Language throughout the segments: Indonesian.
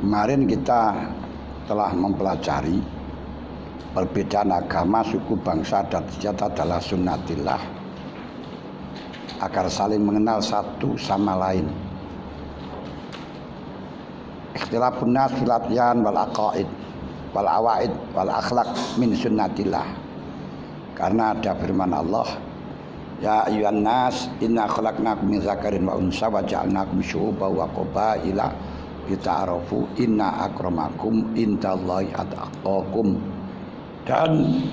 Kemarin kita telah mempelajari perbedaan agama, suku, bangsa, dan senjata adalah sunnatillah agar saling mengenal satu sama lain. Ikhtilafun nas fil adyan wal aqaid wal awaid wal akhlaq min sunnatillah. Karena ada firman Allah, ya ayyuhan nas inna khalaqnakum min dzakarin wa unsa wa ja'alnakum syu'uban wa qabaila lita'arafu inna akramakum indallahi atqakum. Dan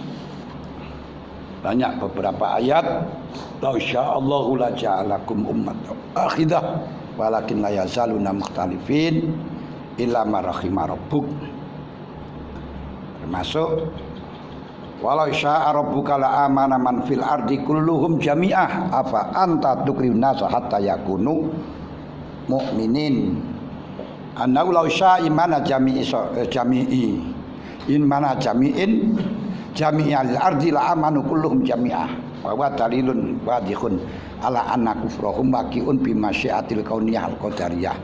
banyak beberapa ayat, la sya'allahu la ja'alakum ummatan wahidah walakin la yazaluna mukhtalifin illa ma rahima rabbuk. Termasuk walau syaa rabbuka la amana man fil ardi kulluhum jami'ah afa anta tukriun nasa hatta yakunu mu'minin. Annahu law syaa imana jami'i in mana jami'in jami'al ardi la amanu kulluhum jami'ah wa huwa dalilun wadihun ala anna kufrahum waqi'un bi masyiatil kauniyah al qadariyah.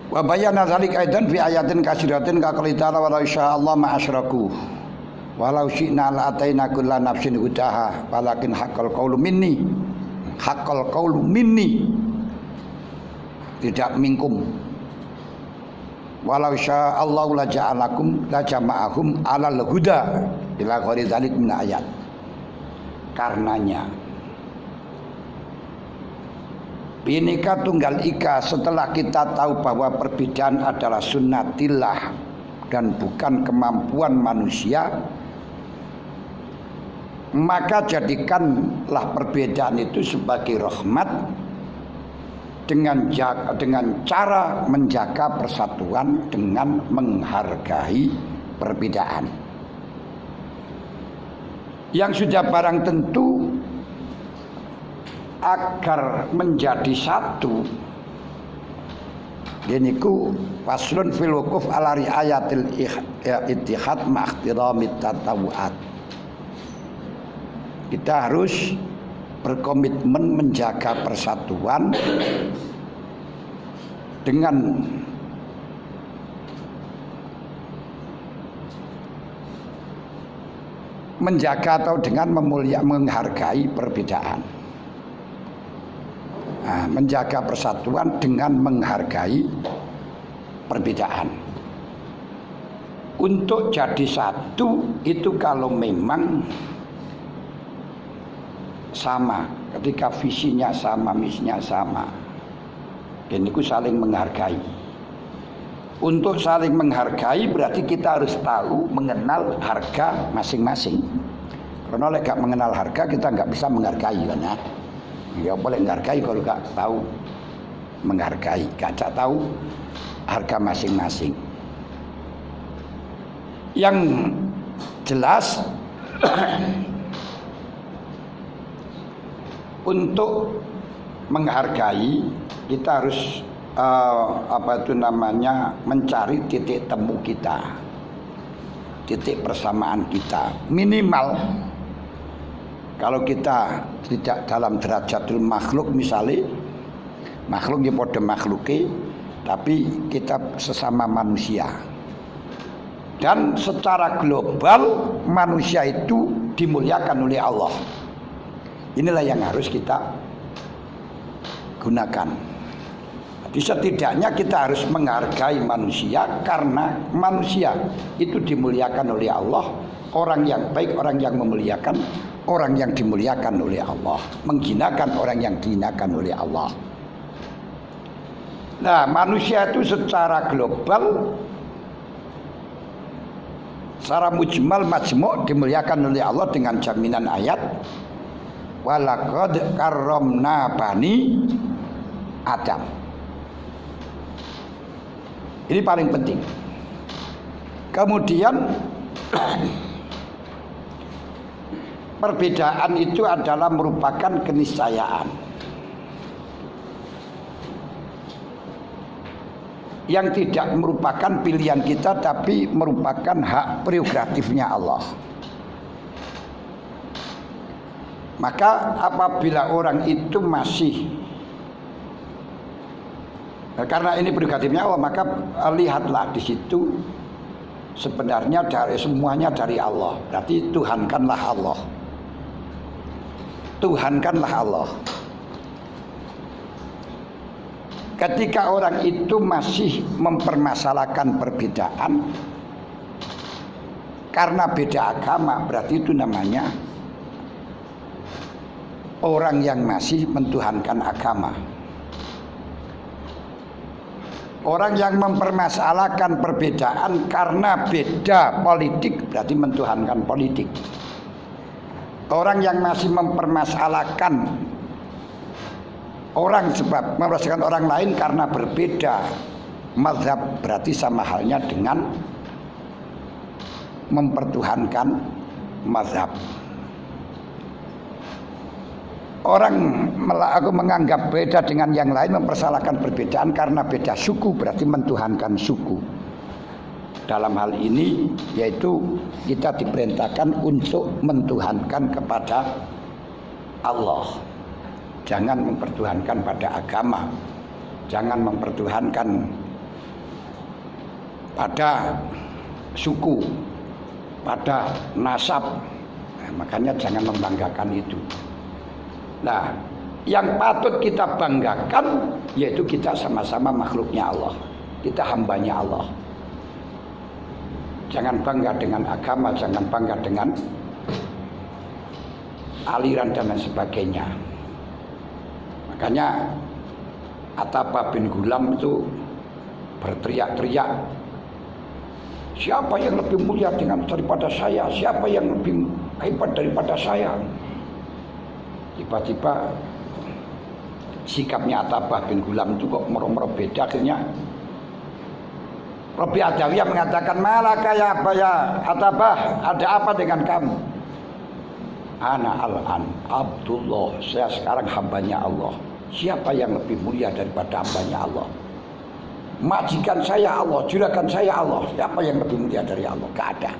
Wa bayyana dzalika aidan fi ayatin katsiratin ka qouli ta'ala wa la sya'allahu ma asyraku walau syi'na la ataina kullu nafsin hudaha walakin haqqal qawlu minni tidak minkum. Walau sya'allahu la ja'alakum la jama'ahum 'alal huda ila ghairi dzalik min ayat. Karenanya Bhinneka Tunggal Ika, setelah kita tahu bahwa perbedaan adalah sunnatillah dan bukan kemampuan manusia, maka jadikanlah perbedaan itu sebagai rahmat dengan cara menjaga persatuan dengan menghargai perbedaan. Yang sudah barang tentu agar menjadi satu. Diniku faslun fil wuquf ala riayatil ittihad ma ihtiramit tatawu'at. Kita harus berkomitmen menjaga persatuan dengan menjaga atau dengan menghargai perbedaan. Nah, menjaga persatuan dengan menghargai perbedaan. Untuk jadi satu itu kalau memang sama, ketika visinya sama, misinya sama, dan itu saling menghargai. Untuk saling menghargai berarti kita harus tahu, mengenal harga masing-masing. Karena kalau nggak mengenal harga kita nggak bisa menghargai, kan ya? Ya boleh menghargai kalau nggak tahu menghargai, nggak tahu harga masing-masing. Yang jelas untuk menghargai kita harus mencari titik temu kita, titik persamaan kita. Minimal kalau kita tidak dalam derajatul makhluk, misalnya makhluk ya pada makhluke, tapi kita sesama manusia. Dan secara global manusia itu dimuliakan oleh Allah. Inilah yang harus kita gunakan. Jadi setidaknya kita harus menghargai manusia karena manusia itu dimuliakan oleh Allah. Orang yang baik, orang yang memuliakan, orang yang dimuliakan oleh Allah, menghinakan orang yang dihinakan oleh Allah. Nah, manusia itu secara global, secara mujmal majmu' dimuliakan oleh Allah dengan jaminan ayat walaqad karramna bani Adam. Ini paling penting. Kemudian perbedaan itu adalah merupakan keniscayaan yang tidak merupakan pilihan kita, tapi merupakan hak prerogatifnya Allah. Maka apabila orang itu masih Nah, karena ini prerogatifnya Allah, maka lihatlah di situ sebenarnya semuanya dari Allah. Berarti Tuhankanlah Allah. Tuhankanlah Allah. Ketika orang itu masih mempermasalahkan perbedaan karena beda agama, berarti itu namanya orang yang masih mentuhankan agama. Orang yang mempermasalahkan perbedaan karena beda politik berarti mentuhankan politik. Orang yang masih mempermasalahkan orang sebab mempermasalahkan orang lain karena berbeda mazhab berarti sama halnya dengan mempertuhankan mazhab. Orang aku menganggap beda dengan yang lain, mempersalahkan perbedaan karena beda suku berarti mentuhankan suku. Dalam hal ini yaitu kita diperintahkan untuk mentuhankan kepada Allah. Jangan mempertuhankan pada agama. Jangan mempertuhankan pada suku, pada nasab. Nah, makanya jangan membanggakan itu. Nah, yang patut kita banggakan yaitu kita sama-sama makhluknya Allah. Kita hambanya Allah. Jangan bangga dengan agama, jangan bangga dengan aliran dan lain sebagainya. Makanya Athabah bin Gulam itu berteriak-teriak, siapa yang lebih mulia daripada saya? Siapa yang lebih hebat daripada saya? Tiba-tiba sikapnya Athabah bin Gulam itu kok meromor beda. Akhirnya Rabi Adawiyah mengatakan, malaka ya Athabah, ada apa dengan kamu? Ana al-an Abdullah, saya sekarang hambanya Allah. Siapa yang lebih mulia daripada hambanya Allah? Majikan saya Allah, juragan saya Allah. Siapa yang lebih mulia dari Allah? Gak ada.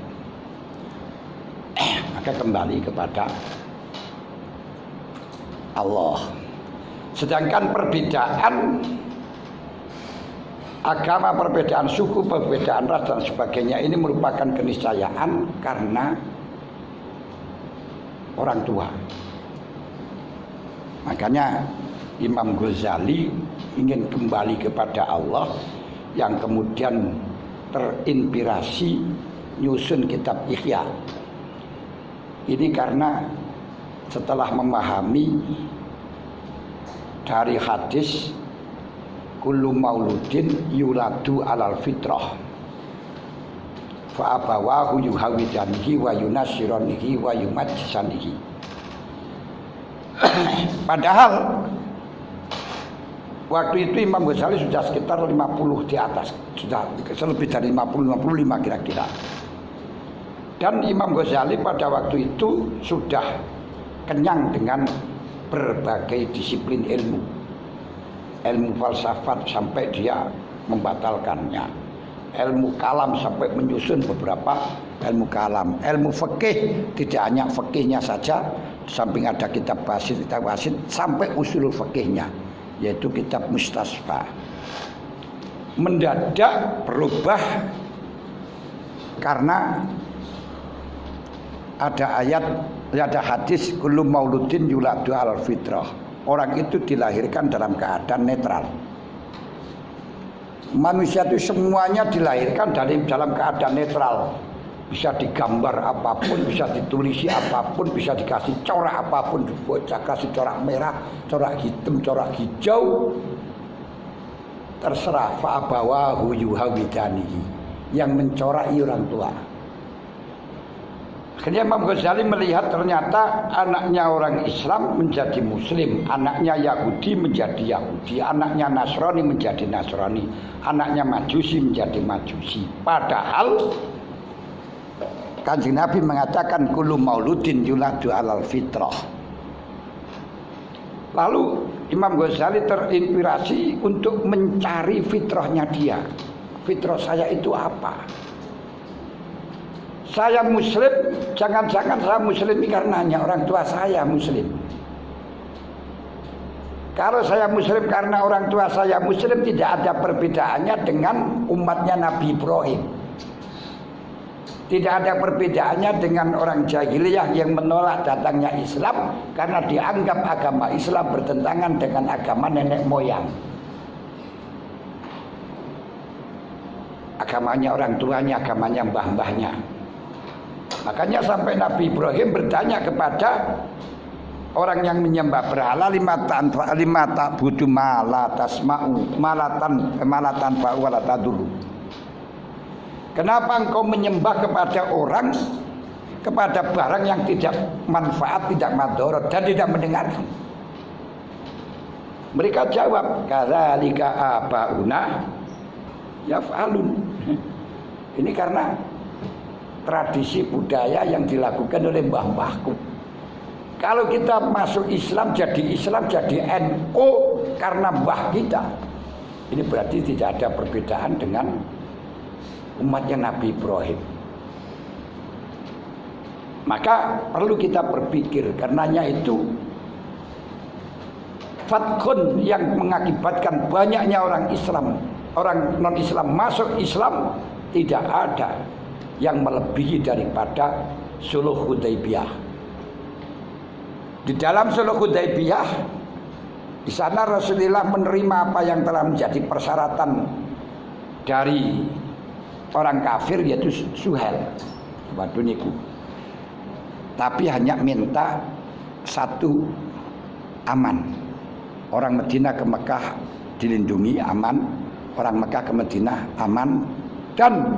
Maka kembali kepada Allah. Sedangkan perbedaan agama, perbedaan suku, perbedaan ras dan sebagainya ini merupakan keniscayaan karena orang tua. Makanya Imam Ghazali ingin kembali kepada Allah, yang kemudian terinspirasi nyusun kitab Ihya. Ini karena setelah memahami dari hadis kullu mauludin yuladu alal fitrah fa abawahu yuhawidanihi wa yunasiranihi wa yumajjisanihi. Padahal waktu itu Imam Ghazali sudah sekitar 50 di atas, sudah lebih dari 55 kira-kira. Dan Imam Ghazali pada waktu itu sudah kenyang dengan berbagai disiplin ilmu falsafat sampai dia membatalkannya, ilmu kalam sampai menyusun beberapa ilmu kalam, ilmu fikih tidak hanya fikihnya saja, samping ada kitab wasit sampai usulul fikihnya yaitu kitab Mustasfa. Mendadak berubah karena ada ayat, ada hadis kullu mauludin yuladu alal fitrah. Orang itu dilahirkan dalam keadaan netral. Manusia itu semuanya dilahirkan dalam keadaan netral. Bisa digambar apapun, bisa ditulisi apapun, bisa dikasih corak apapun, bocah kasih corak merah, corak hitam, corak hijau, terserah. Fa'abawahu yuhawidanihi, yang mencorai orang tua. Akhirnya Imam Ghazali melihat ternyata anaknya orang Islam menjadi Muslim, anaknya Yahudi menjadi Yahudi, anaknya Nasrani menjadi Nasrani, anaknya Majusi menjadi Majusi. Padahal Kanjeng Nabi mengatakan kullu mauludin yuladu alal fitrah. Lalu Imam Ghazali terinspirasi untuk mencari fitrahnya dia. Fitrah saya itu apa? Saya Muslim, jangan-jangan saya Muslim karena hanya orang tua saya Muslim. Kalau saya muslim karena orang tua saya muslim, tidak ada perbedaannya dengan umatnya Nabi Ibrahim. Tidak ada perbedaannya dengan orang jahiliyah yang menolak datangnya Islam karena dianggap agama Islam bertentangan dengan agama nenek moyang. Agamanya orang tuanya, agamanya mbah-mbahnya. Makanya sampai Nabi Ibrahim bertanya kepada orang yang menyembah berhala, lima ta'budu ma la tasma'u malatan fa'u wa la tadurru. Kenapa engkau menyembah kepada orang, kepada barang yang tidak manfaat, tidak madharat dan tidak mendengarkan? Mereka jawab, kadzalika abauna yaf'alun. Ini karena tradisi budaya yang dilakukan oleh mbah-mbahku. Kalau kita masuk Islam, jadi NU karena mbah kita. Ini berarti tidak ada perbedaan dengan umatnya Nabi Ibrahim. Maka perlu kita berpikir, karenanya itu fatkun yang mengakibatkan banyaknya orang Islam, orang non-Islam masuk Islam, tidak ada yang melebihi daripada Sulh Hudaybiyah. Di dalam Sulh Hudaybiyah, di sana Rasulullah menerima apa yang telah menjadi persyaratan dari orang kafir, yaitu Suhel, waduniku. Tapi hanya minta satu, aman. Orang Madinah ke Mekah dilindungi, aman. Orang Mekah ke Madinah aman. Dan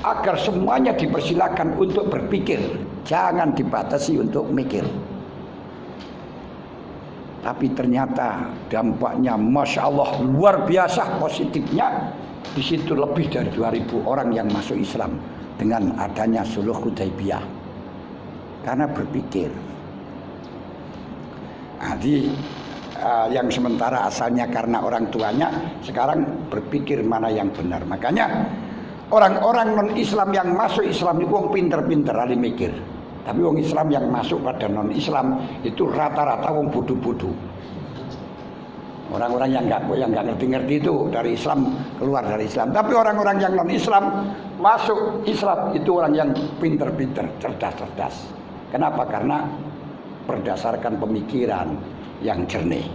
agar semuanya dipersilakan untuk berpikir, jangan dibatasi untuk mikir. Tapi ternyata dampaknya Masya Allah luar biasa positifnya. Di situ lebih dari 2000 orang yang masuk Islam dengan adanya Sulh Hudaybiyah, karena berpikir. Jadi yang sementara asalnya karena orang tuanya, sekarang berpikir mana yang benar. Makanya orang-orang non-Islam yang masuk Islam itu wong pinter-pinter, ahli mikir. Tapi wong Islam yang masuk pada non-Islam itu rata-rata wong bodoh-bodoh. Orang-orang yang nggak ngerti-ngerti itu dari Islam, keluar dari Islam. Tapi orang-orang yang non-Islam masuk Islam itu orang yang pinter-pinter, cerdas-cerdas. Kenapa? Karena berdasarkan pemikiran yang jernih.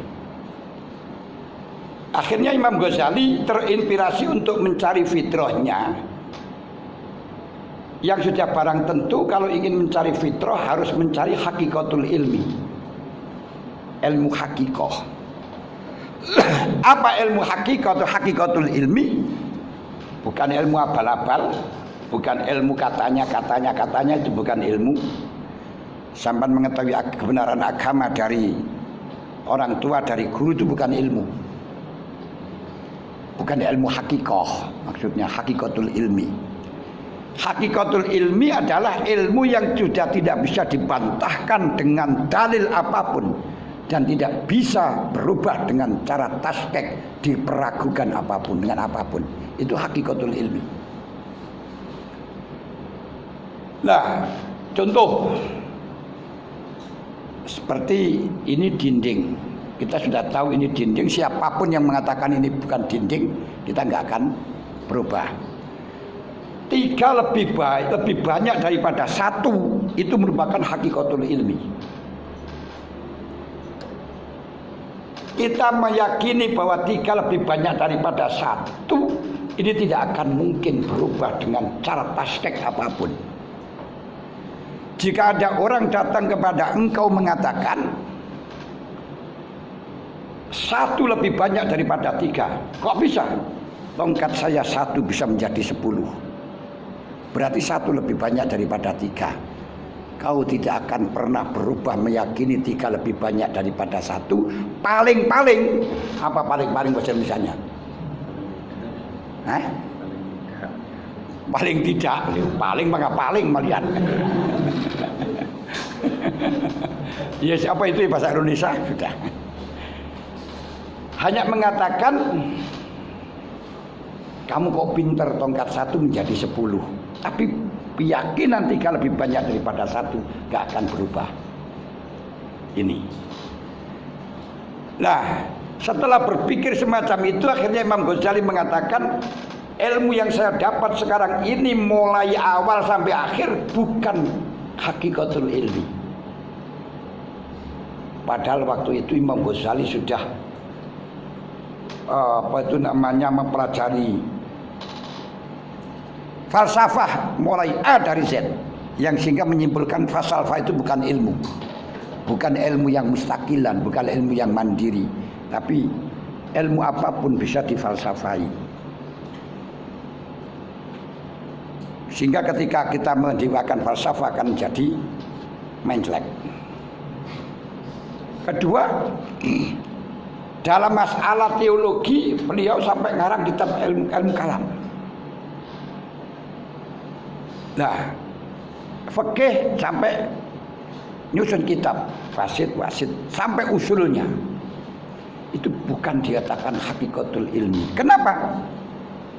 Akhirnya Imam Ghazali terinspirasi untuk mencari fitrahnya, yang sudah barang tentu kalau ingin mencari fitrah harus mencari hakikatul ilmi, ilmu hakikah. Apa ilmu hakikatul ilmi? Bukan ilmu abal-abal, bukan ilmu katanya itu bukan ilmu. Sampai mengetahui kebenaran agama dari orang tua, dari guru, itu bukan ilmu. Bukan ilmu hakikah, maksudnya hakikatul ilmi. Hakikatul ilmi adalah ilmu yang sudah tidak bisa dibantahkan dengan dalil apapun dan tidak bisa berubah dengan cara tasdek, diperagukan apapun dengan apapun. Itu hakikatul ilmi. Nah, contoh seperti ini dinding. Kita sudah tahu ini dinding. Siapapun yang mengatakan ini bukan dinding, kita nggak akan berubah. 3 lebih banyak daripada 1 itu merupakan hakikatul ilmi. Kita meyakini bahwa 3 lebih banyak daripada 1 ini tidak akan mungkin berubah dengan cara tasdek apapun. Jika ada orang datang kepada engkau mengatakan 1 lebih banyak daripada 3, kok bisa? Tongkat saya 1 bisa menjadi 10. Berarti 1 lebih banyak daripada 3. Kau tidak akan pernah berubah meyakini 3 lebih banyak daripada 1. Paling-paling, apa paling-paling bahasa Indonesianya? Paling tidak, paling mengapa paling melihat. Ya siapa itu bahasa Indonesia sudah. Hanya mengatakan kamu kok pinter, tongkat 1 menjadi 10. Tapi keyakinan 3 lebih banyak daripada 1 gak akan berubah. Ini. Nah, Setelah berpikir semacam itu, akhirnya Imam Ghazali mengatakan, ilmu yang saya dapat sekarang ini mulai awal sampai akhir bukan hakikatul ilmi. Padahal waktu itu Imam Ghazali sudah mempelajari falsafah mulai A dari Z, yang sehingga menyimpulkan falsafah itu bukan ilmu. Bukan ilmu yang mustaqilan, bukan ilmu yang mandiri, tapi ilmu apapun bisa difalsafai. Sehingga ketika kita mendewakan falsafah akan menjadi mencelek. Kedua, dalam masalah teologi beliau sampai ngarang kitab ilmu kalam. Nah, fikih sampai nyusun kitab wasit sampai usulnya. Itu bukan dikatakan hakikatul ilmi. Kenapa?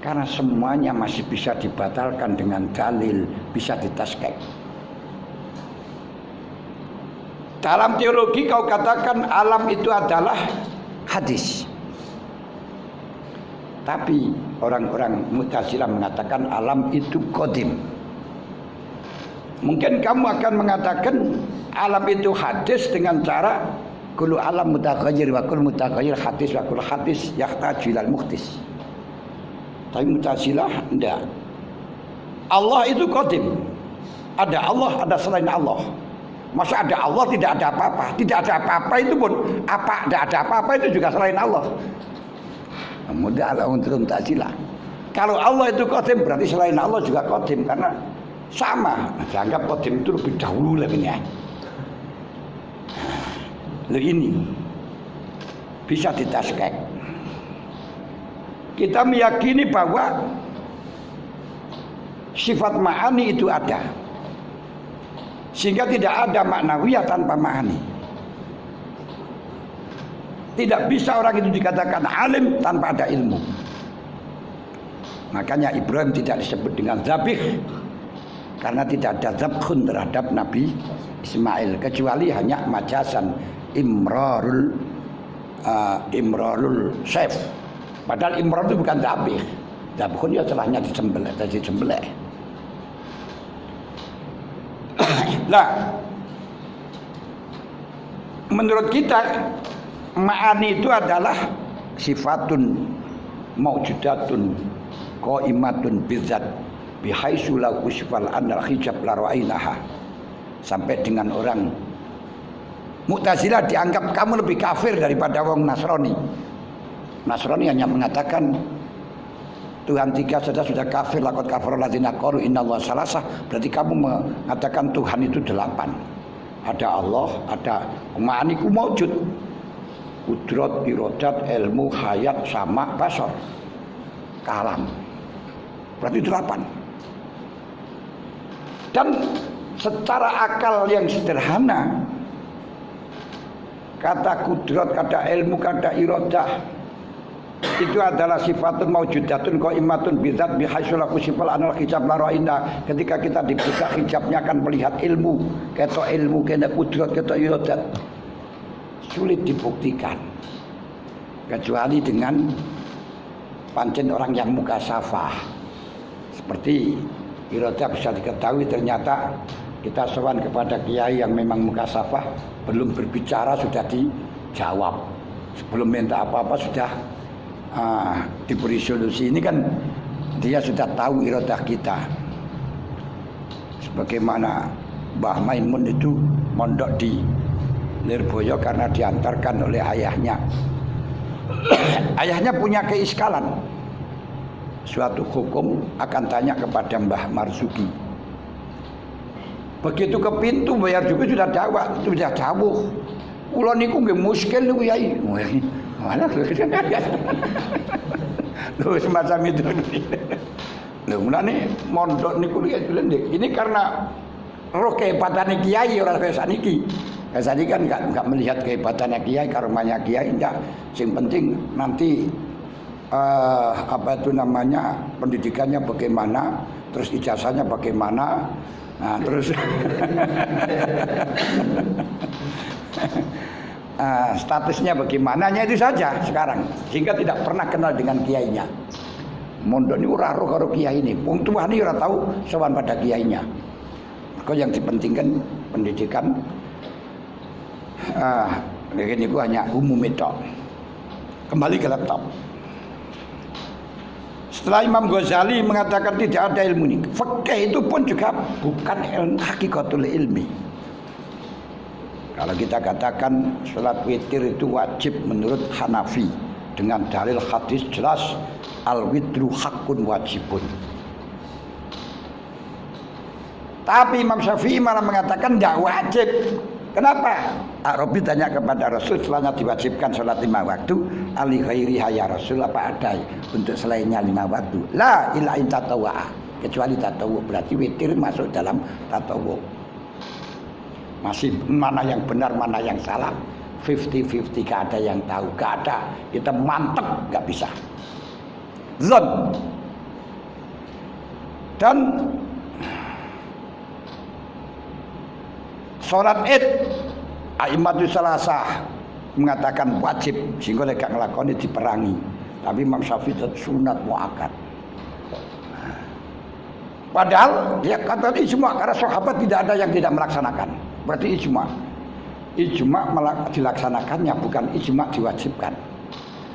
Karena semuanya masih bisa dibatalkan dengan dalil, bisa ditaskek. Dalam teologi kau katakan alam itu adalah hadis. Tapi orang-orang Mu'tazilah mengatakan alam itu qadim. Mungkin kamu akan mengatakan alam itu hadis dengan cara kullu alam mutaghayyir wa kullu mutaghayyir hadis wa kullu hadis yahtaju ilal muhdis. Tapi Mu'tazilah enggak. Allah itu qadim. Ada Allah, ada selain Allah. Masa ada Allah tidak ada apa-apa? Tidak ada apa-apa itu pun tidak ada apa-apa itu juga selain Allah. Mudah Allah untuk Mu'tazilah. Kalau Allah itu qadim berarti selain Allah juga qadim, karena sama. Dianggap qadim itu lebih dahulu lebihnya. Ini bisa ditaskek. Kita meyakini bahwa sifat ma'ani itu ada, sehingga tidak ada maknawiyah tanpa ma'ani. Tidak bisa orang itu dikatakan alim tanpa ada ilmu. Makanya Ibrahim tidak disebut dengan zabih, karena tidak ada zabhun terhadap Nabi Ismail, kecuali hanya majasan imrarul syef. Padahal imrar itu bukan zabih. Zabhun ya celahnya disembelih. Nah, menurut kita ma'ani itu adalah sifatun maujudatun qaimatun bidzat bihaitsu law kusifal anal hijab la ra'ainaha. Sampai dengan orang Mu'tazilah dianggap kamu lebih kafir daripada wong Nasrani. Nasrani hanya mengatakan Tuhan tiga saja sudah kafir, laqad kafara alladzina qalu innallaha salasah. Berarti kamu mengatakan Tuhan itu 8. Ada Allah, ada ma'aniku maujud. Kudrat, iradat, ilmu, hayat, sama, basar, kalam. Berarti 8. Dan secara akal yang sederhana, kata kudrat, kata ilmu, kata iradah itu adalah sifatun maujudatun qaimatun bidzat bihaitsu la kusifal anal hijab la ra'ina. Ketika kita dibuka hijabnya akan melihat ilmu, ketok ilmu, kena kudrat, ketok iradat. Sulit dibuktikan kecuali dengan pancen orang yang mukasafah. Seperti iradat bisa diketahui, ternyata kita sowan kepada kiai yang memang mukasafah, belum berbicara sudah dijawab, sebelum minta apa-apa sudah diberi solusi. Ini kan dia sudah tahu iradah kita. Sebagaimana Mbah Maimun itu mondok di Lirboyo karena diantarkan oleh ayahnya. Ayahnya punya keiskalan. Suatu hukum akan tanya kepada Mbah Marzuki. Begitu ke pintu bayar juga sudah jawab. Kula niku nggih muskil niku Yai. Mana lho semacam itu. Lho mulane mondok niku ini karena roh kehebatannya kiai ora kaya saniki. Kaya saniki kan enggak melihat kehebatannya kiai, karomanya kiai enggak. Sing penting nanti pendidikannya bagaimana, terus ijazahnya bagaimana. Nah, terus statusnya bagaimana, hanya itu saja sekarang, sehingga tidak pernah kenal dengan kiainya. Mondok ini ora roh karo kiai ini, wong tuane ora tahu sowan pada kiainya. Kok yang dipentingkan pendidikan ini gua hanya umum itu. Kembali ke laptop. Setelah Imam Ghazali mengatakan tidak ada ilmu ini, fikih itu pun juga bukan hakikatul ilmi. Kalau kita katakan salat witir itu wajib menurut Hanafi dengan dalil hadis jelas al-witru hakun wajibun. Tapi Imam Syafi'i malah mengatakan tidak wajib. Kenapa? Arabi tanya kepada Rasul, setelahnya diwajibkan sholat 5 waktu, ali khairiha ya Rasul, apa ada untuk selainnya 5 waktu? La illa in tatawwa, kecuali tatawu, berarti witir masuk dalam tatawu. Masih mana yang benar, mana yang salah, 50-50, gak ada yang tahu, gak ada. Kita mantep, gak bisa. Zon. Dan sholat id A'immatus Salasah mengatakan wajib, sehingga lek gak nglakoni diperangi. Tapi Imam Syafi'i tetap sunat muakkad. Padahal dia kata ijma, karena sahabat tidak ada yang tidak melaksanakan. Berarti ijma. Ijma dilaksanakannya, bukan ijma diwajibkan.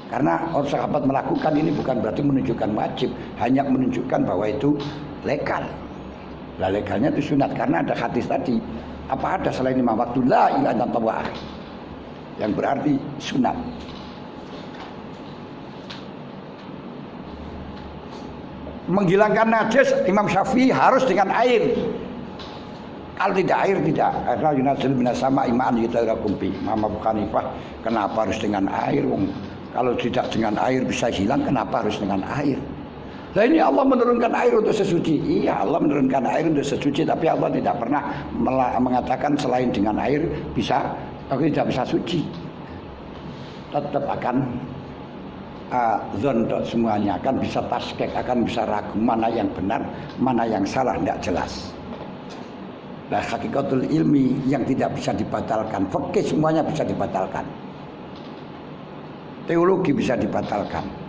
Karena orang sahabat melakukan ini bukan berarti menunjukkan wajib, hanya menunjukkan bahwa itu legal. Lah legalnya itu sunat, karena ada hadis tadi. Apa ada selain 5 waktu la ilaha illallah, yang berarti sunat. Menghilangkan najis Imam Syafi'i harus dengan air. Kalau tidak air tidak. Karena yunazil minas sama iman yutarakum bi. Imam Abu Hanifah, kenapa harus dengan air? Kalau tidak dengan air bisa hilang, kenapa harus dengan air? Nah ini Allah menurunkan air untuk sesuci. Iya, Allah menurunkan air untuk sesuci, tapi Allah tidak pernah mengatakan selain dengan air bisa, tapi tidak bisa suci. Tetap akan zon semuanya, akan bisa taskek, akan bisa ragu mana yang benar, mana yang salah, tidak jelas. Nah, hakikatul ilmi yang tidak bisa dibatalkan, fikih semuanya bisa dibatalkan. Teologi bisa dibatalkan.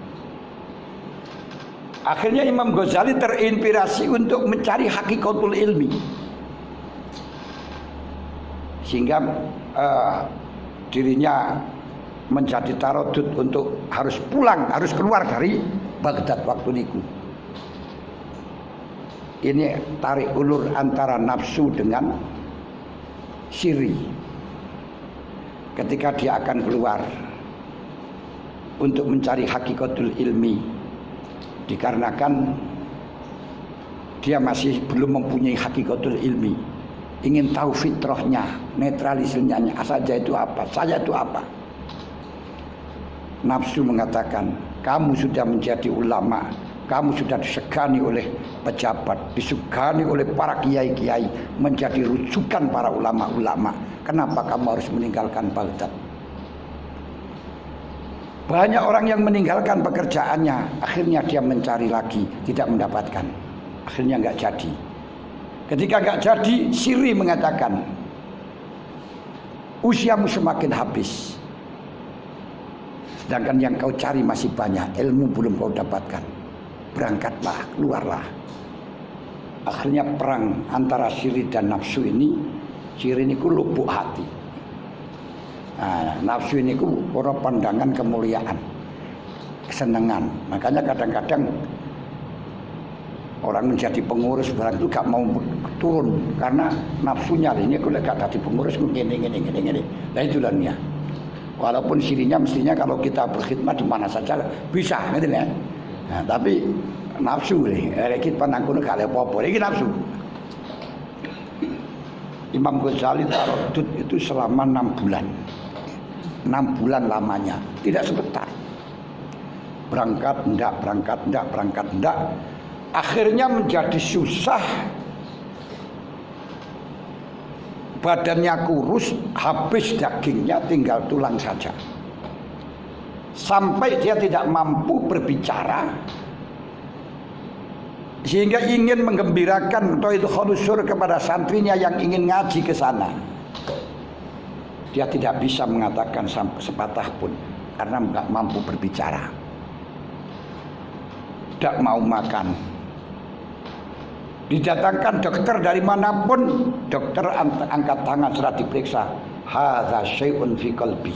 Akhirnya Imam Ghazali terinspirasi untuk mencari hakikatul ilmi, sehingga dirinya menjadi tarodud untuk harus pulang, harus keluar dari Baghdad waktu itu. Ini tarik ulur antara nafsu dengan syiri. Ketika dia akan keluar untuk mencari hakikatul ilmi, dikarenakan dia masih belum mempunyai hakikatul ilmi, ingin tahu fitrahnya, netralisirnya saja itu apa, saya itu apa. Nafsu mengatakan, kamu sudah menjadi ulama, kamu sudah disegani oleh pejabat, disegani oleh para kiai-kiai, menjadi rujukan para ulama-ulama. Kenapa kamu harus meninggalkan Baghdad? Banyak orang yang meninggalkan pekerjaannya, akhirnya dia mencari lagi, tidak mendapatkan. Akhirnya nggak jadi. Ketika nggak jadi, Siri mengatakan, usiamu semakin habis, sedangkan yang kau cari masih banyak, ilmu belum kau dapatkan. Berangkatlah, keluarlah. Akhirnya perang antara Siri dan nafsu ini, Siri ini lubuk hati. Nah, nafsu ini orang pandangan kemuliaan, kesenangan. Makanya kadang-kadang orang menjadi pengurus barang itu gak mau turun karena nafsunya ini kalau gak jadi pengurus gini. Nah itulah dia. Walaupun sirinya mestinya kalau kita berkhidmat di mana saja bisa, gitu ya. Nah, tapi nafsu nih, kita panangkuno gak ada apa-apa. Ini nafsu. Imam Ghazali tarodud itu selama 6 bulan. 6 bulan lamanya, tidak sebentar. Berangkat enggak. Akhirnya menjadi susah. Badannya kurus, habis dagingnya, tinggal tulang saja. Sampai dia tidak mampu berbicara, sehingga ingin menggembirakan atau itu khulusur kepada santrinya yang ingin ngaji ke sana. dia tidak bisa mengatakan sepatah pun karena nggak mampu berbicara. Tidak mau makan. Didatangkan dokter dari manapun, dokter angkat tangan setelah diperiksa. Hadza syai'un fi qalbi.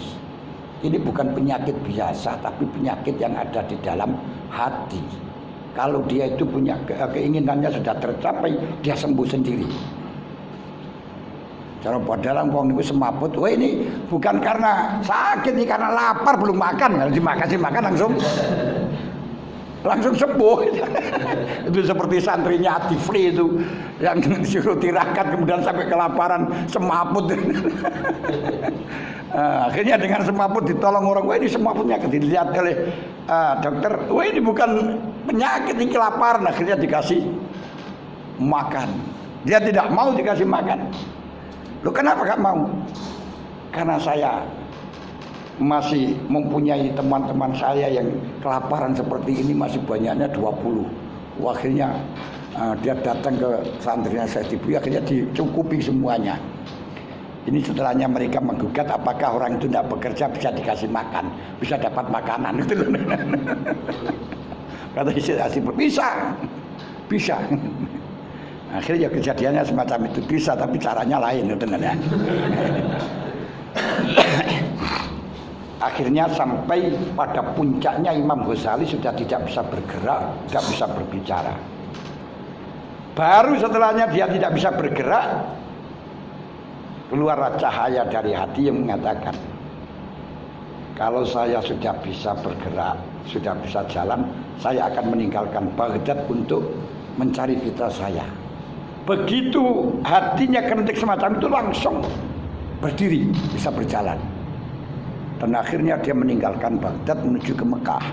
Ini bukan penyakit biasa, tapi penyakit yang ada di dalam hati. Kalau dia itu punya keinginannya sudah tercapai, dia sembuh sendiri. Cara padahal wong niku semaput, wah ini bukan karena sakit, ini karena lapar belum makan. Kalau dimakan langsung sembuh. Itu seperti santrinya Atifli itu yang disuruh tirakat kemudian sampai kelaparan semaput. Akhirnya dengan semaput ditolong orang, wah ini semaputnya dilihat oleh dokter, wah ini bukan penyakit, ini kelaparan. Akhirnya dikasih makan. Dia tidak mau dikasih makan. Loh kenapa gak mau? Karena saya masih mempunyai teman-teman saya yang kelaparan seperti ini, masih banyaknya 20. Akhirnya dia datang ke santrinya saya Dibui, akhirnya dicukupi semuanya. Ini setelahnya mereka menggugat apakah orang itu tidak bekerja bisa dikasih makan, bisa dapat makanan itu loh. Kata istri bisa. Akhirnya kejadiannya semacam itu, bisa tapi caranya lain itu ya. Akhirnya sampai pada puncaknya Imam Ghazali sudah tidak bisa bergerak, tidak bisa berbicara. Baru setelahnya dia tidak bisa bergerak, keluar cahaya dari hati yang mengatakan, kalau saya sudah bisa bergerak, sudah bisa jalan, saya akan meninggalkan Baghdad untuk mencari fitrah saya. Begitu hatinya kerentik semacam itu, langsung berdiri, bisa berjalan. Dan akhirnya dia meninggalkan Baghdad menuju ke Mekah.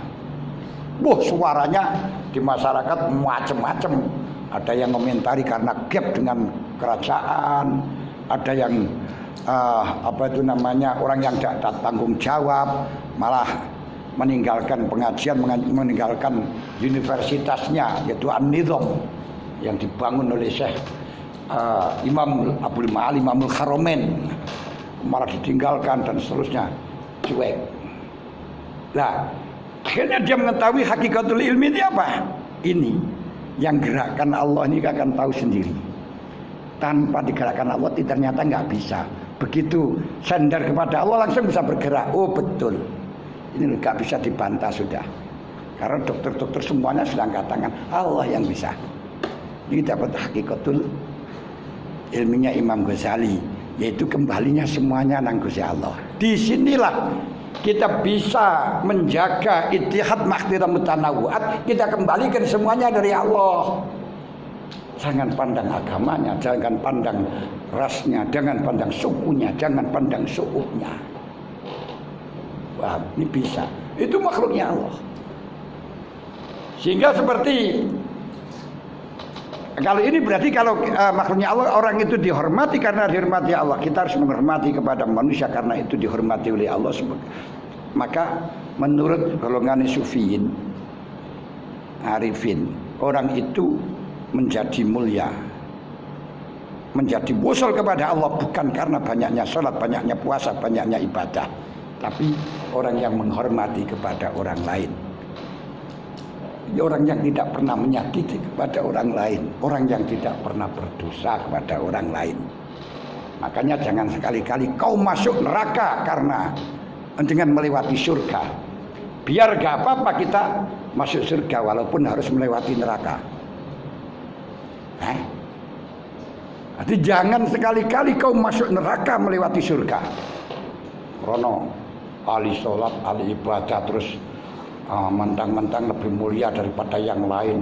Wah, suaranya di masyarakat macam-macam. Ada yang komentari karena gap dengan kerajaan, ada yang orang yang tidak tanggung jawab, malah meninggalkan pengajian, meninggalkan universitasnya, yaitu An-Nizam yang dibangun oleh Syekh Imam Abdul Ma'ali Imamul Haramain, malah ditinggalkan dan seterusnya. Cuek. Nah, akhirnya dia mengetahui hakikatul ilmi ini apa? Ini yang gerakan Allah ini akan tahu sendiri. Tanpa digerakkan Allah ternyata nggak bisa. Begitu sandar kepada Allah langsung bisa bergerak. Oh betul. Ini nggak bisa dibantah sudah. Karena dokter-dokter semuanya sudah angkat tangan. Allah yang bisa. Ini dapat hakikatul ilminya Imam Ghazali, yaitu kembalinya semuanya nang Gusti Allah. Disinilah kita bisa menjaga ittihad mahdira mutanawwat, kita kembalikan semuanya dari Allah. Jangan pandang agamanya, jangan pandang rasnya, jangan pandang sukunya, jangan pandang sukunya. Wah, ini bisa. Itu makhluknya Allah. Sehingga seperti kalau ini berarti kalau makhluknya Allah, orang itu dihormati karena dihormati Allah. Kita harus menghormati kepada manusia karena itu dihormati oleh Allah. Maka menurut golongan sufiyin, arifin, orang itu menjadi mulia, menjadi wusul kepada Allah bukan karena banyaknya sholat, banyaknya puasa, banyaknya ibadah, tapi orang yang menghormati kepada orang lain. Orang yang tidak pernah menyakiti kepada orang lain, orang yang tidak pernah berdosa kepada orang lain. Makanya jangan sekali-kali kau masuk neraka karena dengan melewati surga. Biar gak apa-apa kita masuk surga walaupun harus melewati neraka. Jadi jangan sekali-kali kau masuk neraka melewati surga. Rono ahli sholat, ahli ibadah, terus mentang-mentang lebih mulia daripada yang lain.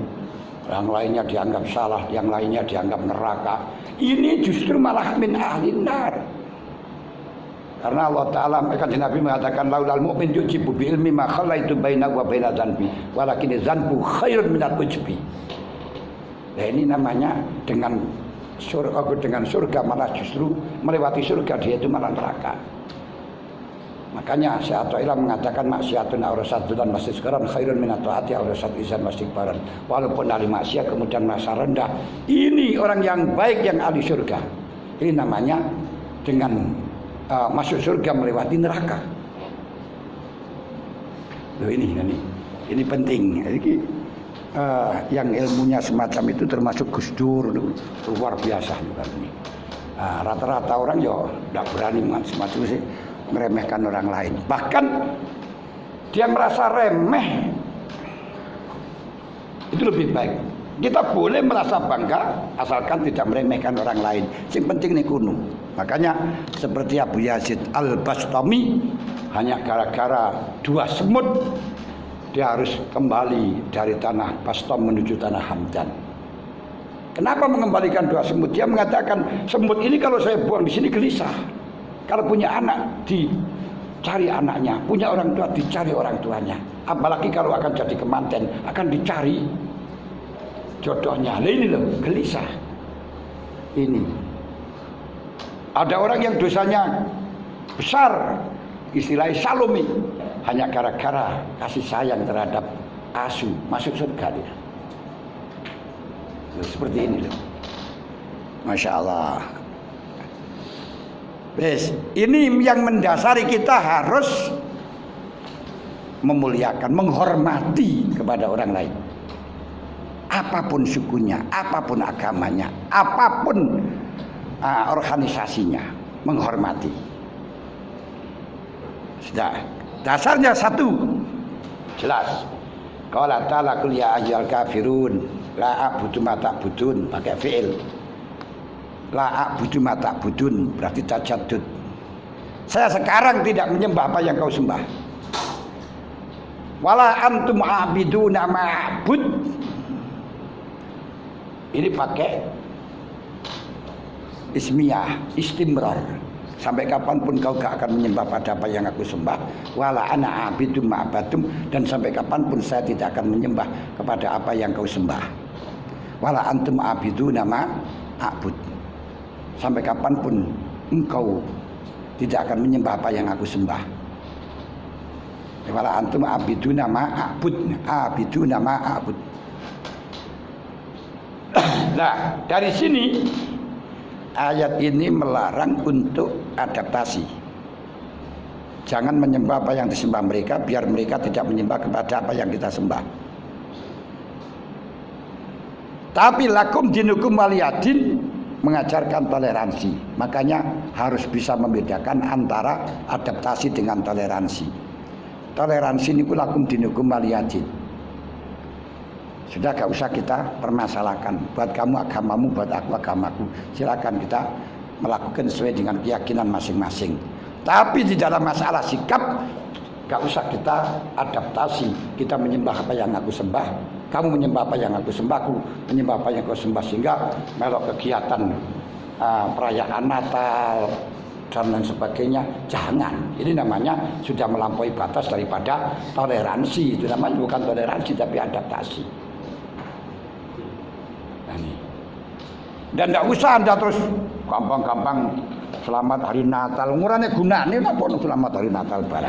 Yang lainnya dianggap salah, yang lainnya dianggap neraka. Ini justru malah min ahlin nar. Karena Allah Ta'ala, kanjeng Nabi mengatakan laulal mu'min yujibu bi ilmi ma khalaitu bainahu wa baina dzanbi walakin dzanbu khairun minal ujbi. Nah, ini namanya dengan surga malah justru melewati surga dia itu malah neraka. Makanya Syekh Athaillah mengatakan maksiatun aurasatun mastisqaran khairun minat taati aurasat izan mastikbaran. Walaupun ahli maksiat kemudian masa rendah, ini orang yang baik yang ahli surga. Ini namanya dengan masuk surga melewati neraka. Loh ini penting. Ini yang ilmunya semacam itu termasuk Gus Dur, luar biasa juga ini. Rata-rata orang ya tidak berani semacam itu meremehkan orang lain. Bahkan dia merasa remeh itu lebih baik. Kita boleh merasa bangga asalkan tidak meremehkan orang lain. Yang penting ini kuno. Makanya seperti Abu Yazid Al-Bastami, hanya gara-gara 2 semut dia harus kembali dari tanah Bastom menuju tanah Hamdan. Kenapa mengembalikan 2 semut? Dia mengatakan semut ini kalau saya buang di sini gelisah. Kalau punya anak dicari anaknya, punya orang tua dicari orang tuanya. Apalagi kalau akan jadi kemanten akan dicari jodohnya. Nah ini loh, gelisah. Ini. Ada orang yang dosanya besar, istilahnya Salome, hanya gara-gara kasih sayang terhadap asu, masuk surga dia. Loh, seperti ini loh. Masya Allah. Ini yang mendasari kita harus memuliakan, menghormati kepada orang lain. Apapun sukunya, apapun agamanya, apapun organisasinya, menghormati. Sudah, dasarnya satu, jelas. Qala ta'ala qul ya ayyuhal kafirun la a'budu ma ta'budun, pakai fi'il. La a'budu ma ta'budun berarti tajaddud. Saya sekarang tidak menyembah apa yang kau sembah. Wala antum a'biduna ma'bud. Ini pakai ismiyah, istimrar. Sampai kapanpun kau gak akan menyembah pada apa yang aku sembah. Wala ana a'bidu ma'badum, dan sampai kapanpun saya tidak akan menyembah kepada apa yang kau sembah. Wala antum a'biduna ma'bud. Sampai kapanpun engkau tidak akan menyembah apa yang aku sembah. Wala antum a'biduna ma'bud. A'biduna ma'bud. Nah, dari sini ayat ini melarang untuk adaptasi. Jangan menyembah apa yang disembah mereka, biar mereka tidak menyembah kepada apa yang kita sembah. Tapi lakum dinukum waliyadin mengajarkan toleransi. Makanya harus bisa membedakan antara adaptasi dengan toleransi. Toleransi ini lakum dinukum waliyadin. Sudah gak usah kita permasalahkan. Buat kamu agamamu, buat aku agamaku. Silakan kita melakukan sesuai dengan keyakinan masing-masing. Tapi di dalam masalah sikap, gak usah kita adaptasi. Kita menyembah apa yang aku sembah, kamu menyembah apa yang aku sembah, aku menyembah apa yang kau sembah. Sehingga melok kegiatan perayaan Natal dan lain sebagainya, jangan. Ini namanya sudah melampaui batas daripada toleransi. Itu namanya bukan toleransi tapi adaptasi. Dan tidak usah Anda terus gampang-gampang selamat hari Natal. Ngurane gunane apa selamat hari Natal barang.